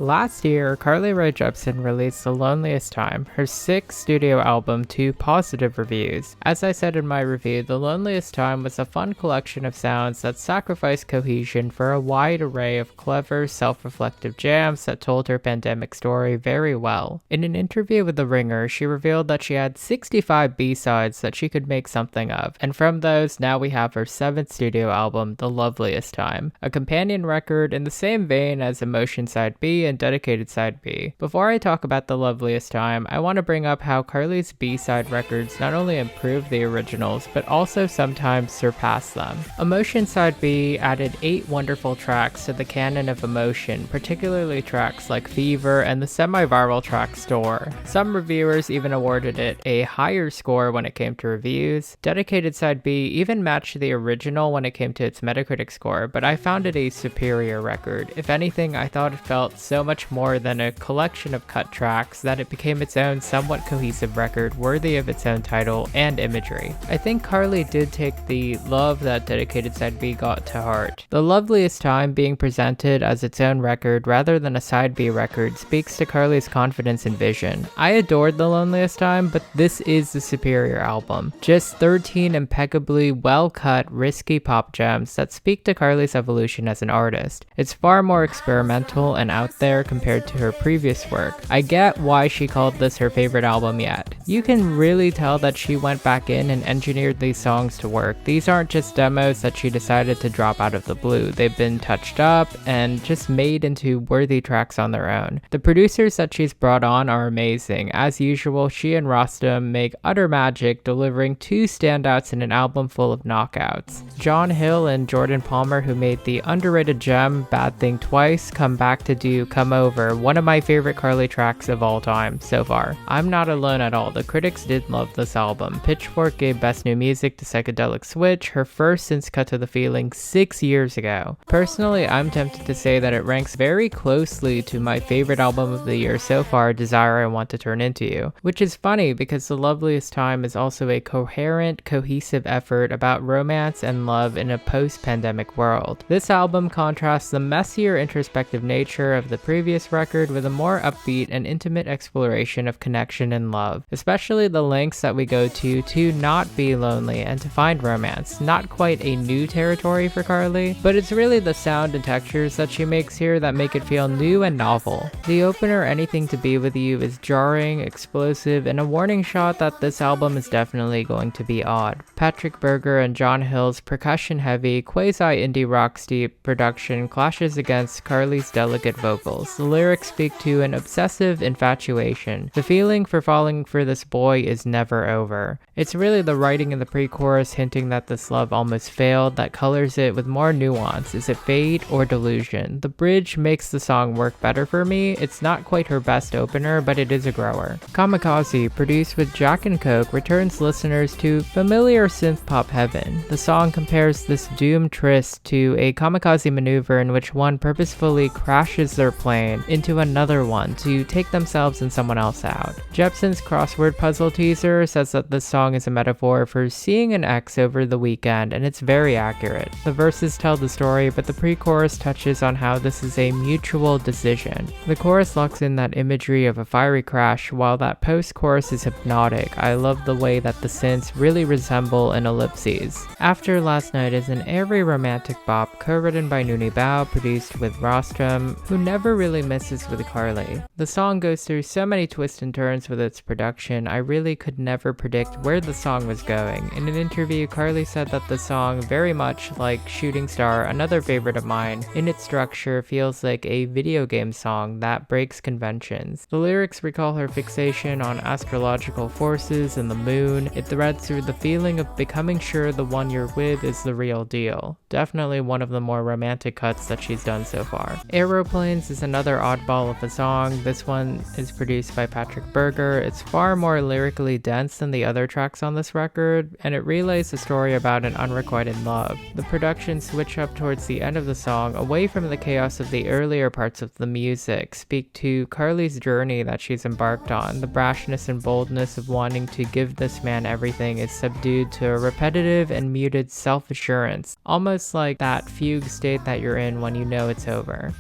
Last year, Rae Jepsen released The Loneliest Time, her sixth studio album, to positive reviews. As I said in my review, The Loneliest Time was a fun collection of sounds that sacrificed cohesion for a wide array of clever, self-reflective jams that told her pandemic story very well. In an interview with The Ringer, she revealed that she had 65 B-sides that she could make something of, and from those, now we have her seventh studio album, The Loveliest Time, a companion record in the same vein as Emotion Side B and Dedicated Side B. Before I talk about The Loveliest Time, I want to bring up how Carly's B-side records not only improve the originals, but also sometimes surpass them. Emotion Side B added 8 wonderful tracks to the canon of Emotion, particularly tracks like Fever and the semi-viral track Store. Some reviewers even awarded it a higher score when it came to reviews. Dedicated Side B even matched the original when it came to its Metacritic score, but I found it a superior record. If anything, I thought it felt so much more than a collection of cut tracks that it became its own somewhat cohesive record worthy of its own title and imagery. I think Carly did take the love that Dedicated Side B got to heart. The Loveliest Time being presented as its own record rather than a Side B record speaks to Carly's confidence and vision. I adored The Loneliest Time, but this is the superior album. Just 13 impeccably well-cut, risky pop gems that speak to Carly's evolution as an artist. It's far more experimental and out there compared to her previous work. I get why she called this her favorite album yet. You can really tell that she went back in and engineered these songs to work. These aren't just demos that she decided to drop out of the blue. They've been touched up and just made into worthy tracks on their own. The producers that she's brought on are amazing. As usual, she and Rostam make utter magic, delivering 2 standouts in an album full of knockouts. John Hill and Jordan Palmer, who made the underrated gem Bad Thing Twice, come back to do Come Over, one of my favorite Carly tracks of all time so far. I'm not alone at all. The critics did love this album. Pitchfork gave Best New Music to Psychedelic Switch, her first since Cut to the Feeling 6 years ago. Personally, I'm tempted to say that it ranks very closely to my favorite album of the year so far, Desire I Want to Turn Into You, which is funny because The Loveliest Time is also a coherent, cohesive effort about romance and love in a post-pandemic world. This album contrasts the messier introspective nature of the previous record with a more upbeat and intimate exploration of connection and love, especially the lengths that we go to not be lonely and to find romance. Not quite a new territory for Carly, but it's really the sound and textures that she makes here that make it feel new and novel. The opener, Anything to Be With You, is jarring, explosive, and a warning shot that this album is definitely going to be odd. Patrick Berger and John Hill's percussion-heavy, quasi-indie rock steep production clashes against Carly's delicate vocals. The lyrics speak to an obsessive infatuation. The feeling for falling for this boy is never over. It's really the writing in the pre-chorus hinting that this love almost failed that colors it with more nuance. Is it fate or delusion? The bridge makes the song work better for me. It's not quite her best opener, but it is a grower. Kamikaze, produced with Jack and Coke, returns listeners to familiar synth-pop heaven. The song compares this doomed tryst to a kamikaze maneuver in which one purposefully crashes their plane into another one to take themselves and someone else out. Jepsen's crossword puzzle teaser says that this song is a metaphor for seeing an ex over the weekend, and it's very accurate. The verses tell the story, but the pre-chorus touches on how this is a mutual decision. The chorus locks in that imagery of a fiery crash, while that post-chorus is hypnotic. I love the way that the synths really resemble an ellipses. After Last Night is an airy romantic bop, co-written by Noonie Bao, produced with Rostam, who never really misses with Carly. The song goes through so many twists and turns with its production, I really could never predict where the song was going. In an interview, Carly said that the song, very much like Shooting Star, another favorite of mine, in its structure feels like a video game song that breaks conventions. The lyrics recall her fixation on astrological forces and the moon. It threads through the feeling of becoming sure the one you're with is the real deal. Definitely one of the more romantic cuts that she's done so far. Aeroplanes is another oddball of a song. This one is produced by Patrick Berger. It's far more lyrically dense than the other tracks on this record, and it relays a story about an unrequited love. The production switch up towards the end of the song, away from the chaos of the earlier parts of the music, speak to Carly's journey that she's embarked on. The brashness and boldness of wanting to give this man everything is subdued to a repetitive and muted self-assurance, almost like that fugue state that you're in when you know it's over.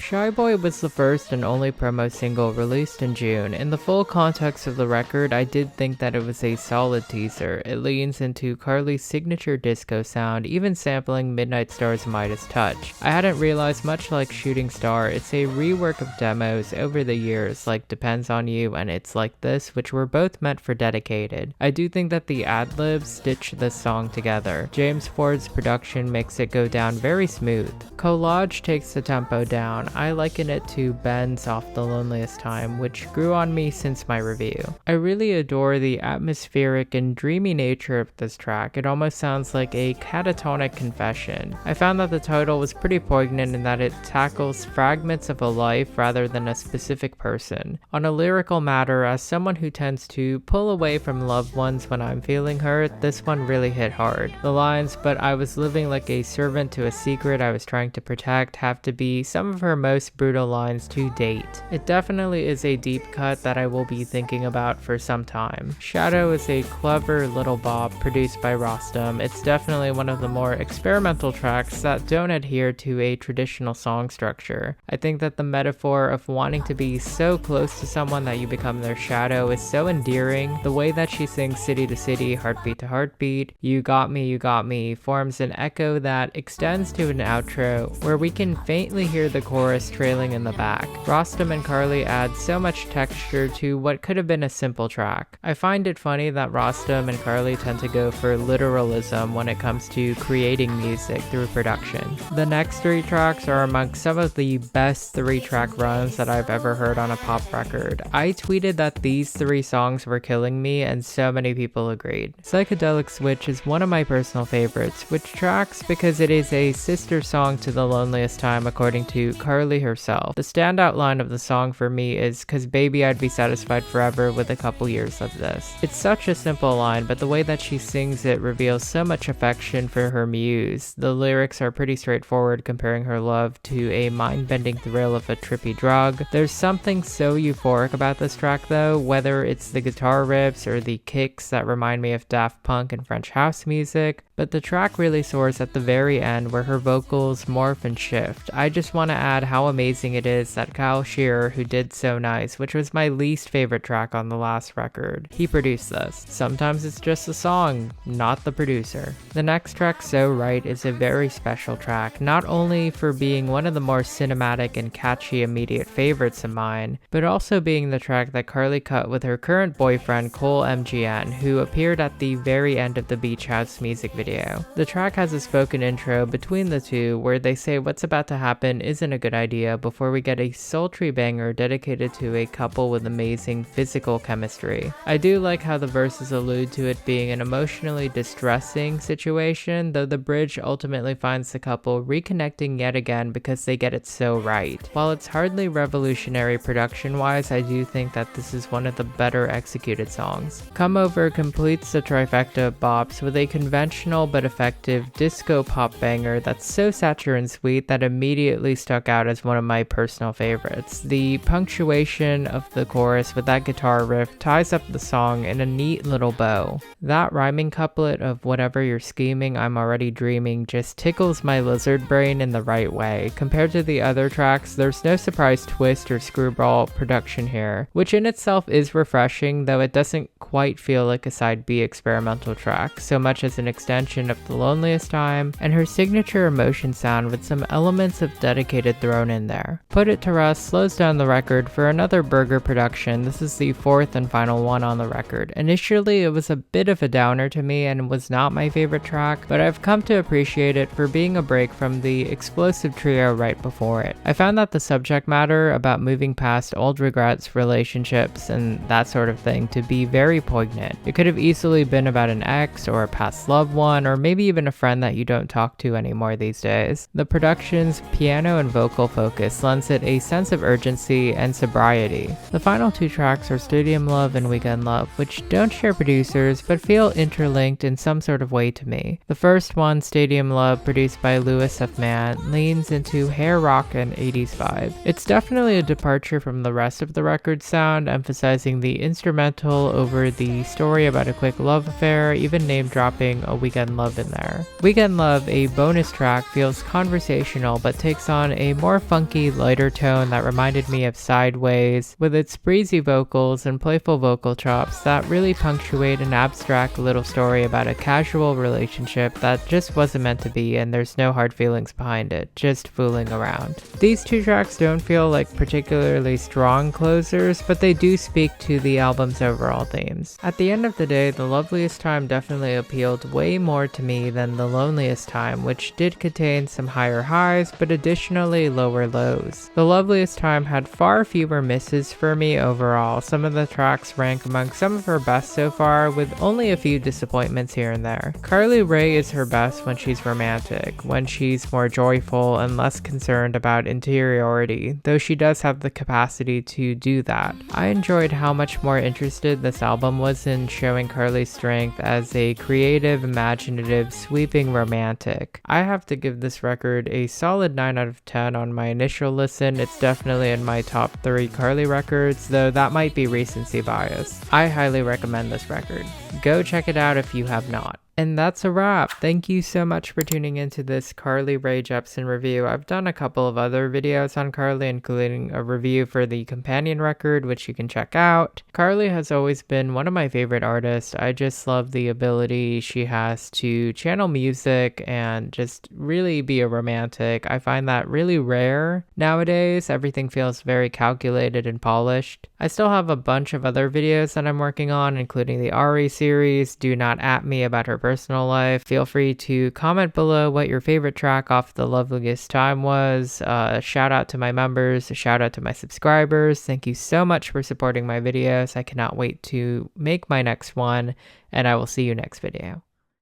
Shy Boy was the first and only promo single released in June. In the full context of the record, I did think that it was a solid teaser. It leans into Carly's signature disco sound, even sampling Midnight Star's Midas Touch. I hadn't realized, much like Shooting Star, it's a rework of demos over the years, like Depends on You and It's Like This, which were both meant for Dedicated. I do think that the ad-libs stitch this song together. James Ford's production makes it go down very smooth. Collage takes the tempo down. I liken it to Ben's off The Loneliest Time, which grew on me since my review. I really adore the atmospheric and dreamy nature of this track. It almost sounds like a catatonic confession. I found that the title was pretty poignant in that it tackles fragments of a life rather than a specific person. On a lyrical matter, as someone who tends to pull away from loved ones when I'm feeling hurt, this one really hit hard. The lines, "But I was living like a servant to a secret I was trying to protect," have to be some of her most brutal lines to date. It definitely is a deep cut that I will be thinking about for some time. Shadow is a clever little bop produced by Rostam. It's definitely one of the more experimental tracks that don't adhere to a traditional song structure. I think that the metaphor of wanting to be so close to someone that you become their shadow is so endearing. The way that she sings City to City, Heartbeat to Heartbeat, you got me, forms an echo that extends to an outro where we can faintly hear the chorus trailing in the back. Rostam and Carly add so much texture to what could have been a simple track. I find it funny that Rostam and Carly tend to go for literalism when it comes to creating music through production. The next three tracks are amongst some of the best 3-track runs that I've ever heard on a pop record. I tweeted that these 3 songs were killing me, and so many people agreed. Psychedelic Switch is one of my personal favorites, which tracks because it is a sister song to The Loneliest Time according to Carly herself. The standout line of the song for me is, "'Cause baby I'd be satisfied forever with a couple years of this." It's such a simple line, but the way that she sings it reveals so much affection for her muse. The lyrics are pretty straightforward, comparing her love to a mind-bending thrill of a trippy drug. There's something so euphoric about this track though, whether it's the guitar riffs or the kicks that remind me of Daft Punk and French house music. But the track really soars at the very end where her vocals morph and shift. I just want to add how amazing it is that Kyle Shearer, who did So Nice, which was my least favorite track on the last record, he produced this. Sometimes it's just a song, not the producer. The next track, So Right, is a very special track, not only for being one of the more cinematic and catchy immediate favorites of mine, but also being the track that Carly cut with her current boyfriend Cole MGN, who appeared at the very end of the Beach House music video. The track has a spoken intro between the two where they say what's about to happen isn't a good idea before we get a sultry banger dedicated to a couple with amazing physical chemistry. I do like how the verses allude to it being an emotionally distressing situation, though the bridge ultimately finds the couple reconnecting yet again because they get it so right. While it's hardly revolutionary production-wise, I do think that this is one of the better executed songs. Come Over completes the trifecta of bops with a conventional but effective disco pop banger that's so saccharine sweet that immediately stuck out as one of my personal favorites. The punctuation of the chorus with that guitar riff ties up the song in a neat little bow. That rhyming couplet of "whatever you're scheming, I'm already dreaming" just tickles my lizard brain in the right way. Compared to the other tracks, there's no surprise twist or screwball production here, which in itself is refreshing, though it doesn't quite feel like a side B experimental track, so much as an extension of The Loneliest Time, and her signature emotion sound with some elements of Dedicated thrown in there. Put It to Rest slows down the record for another Burger production. This is the 4th and final one on the record. Initially, it was a bit of a downer to me and was not my favorite track, but I've come to appreciate it for being a break from the explosive trio right before it. I found that the subject matter about moving past old regrets, relationships, and that sort of thing to be very poignant. It could have easily been about an ex or a past loved one, or maybe even a friend that you don't talk to anymore these days. The production's piano and vocal focus lends it a sense of urgency and sobriety. The final 2 tracks are Stadium Love and Weekend Love, which don't share producers but feel interlinked in some sort of way to me. The first one, Stadium Love, produced by Louis F. Mann, leans into hair rock and 80s vibe. It's definitely a departure from the rest of the record's sound, emphasizing the instrumental over the story about a quick love affair, even name dropping A Weekend Weekend Love in there. Weekend Love, a bonus track, feels conversational but takes on a more funky, lighter tone that reminded me of Sideways, with its breezy vocals and playful vocal chops that really punctuate an abstract little story about a casual relationship that just wasn't meant to be, and there's no hard feelings behind it, just fooling around. These two tracks don't feel like particularly strong closers, but they do speak to the album's overall themes. At the end of the day, The Loveliest Time definitely appealed way more to me than The Loneliest Time, which did contain some higher highs, but additionally lower lows. The Loveliest Time had far fewer misses for me overall. Some of the tracks rank among some of her best so far, with only a few disappointments here and there. Carly Rae is her best when she's romantic, when she's more joyful and less concerned about interiority, though she does have the capacity to do that. I enjoyed how much more interested this album was in showing Carly's strength as a creative, imaginative, sweeping romantic. I have to give this record a solid 9 out of 10 on my initial listen. It's definitely in my top 3 Carly records, though that might be recency bias. I highly recommend this record. Go check it out if you have not. And that's a wrap. Thank you so much for tuning into this Carly Rae Jepsen review. I've done a couple of other videos on Carly, including a review for the companion record, which you can check out. Carly has always been one of my favorite artists. I just love the ability she has to channel music and just really be a romantic. I find that really rare nowadays. Everything feels very calculated and polished. I still have a bunch of other videos that I'm working on, including the Ari series. Do not at me about her personal life. Feel free to comment below what your favorite track off The Loveliest Time was. Shout out to my members, shout out to my subscribers. Thank you so much for supporting my videos. I cannot wait to make my next one, and I will see you next video.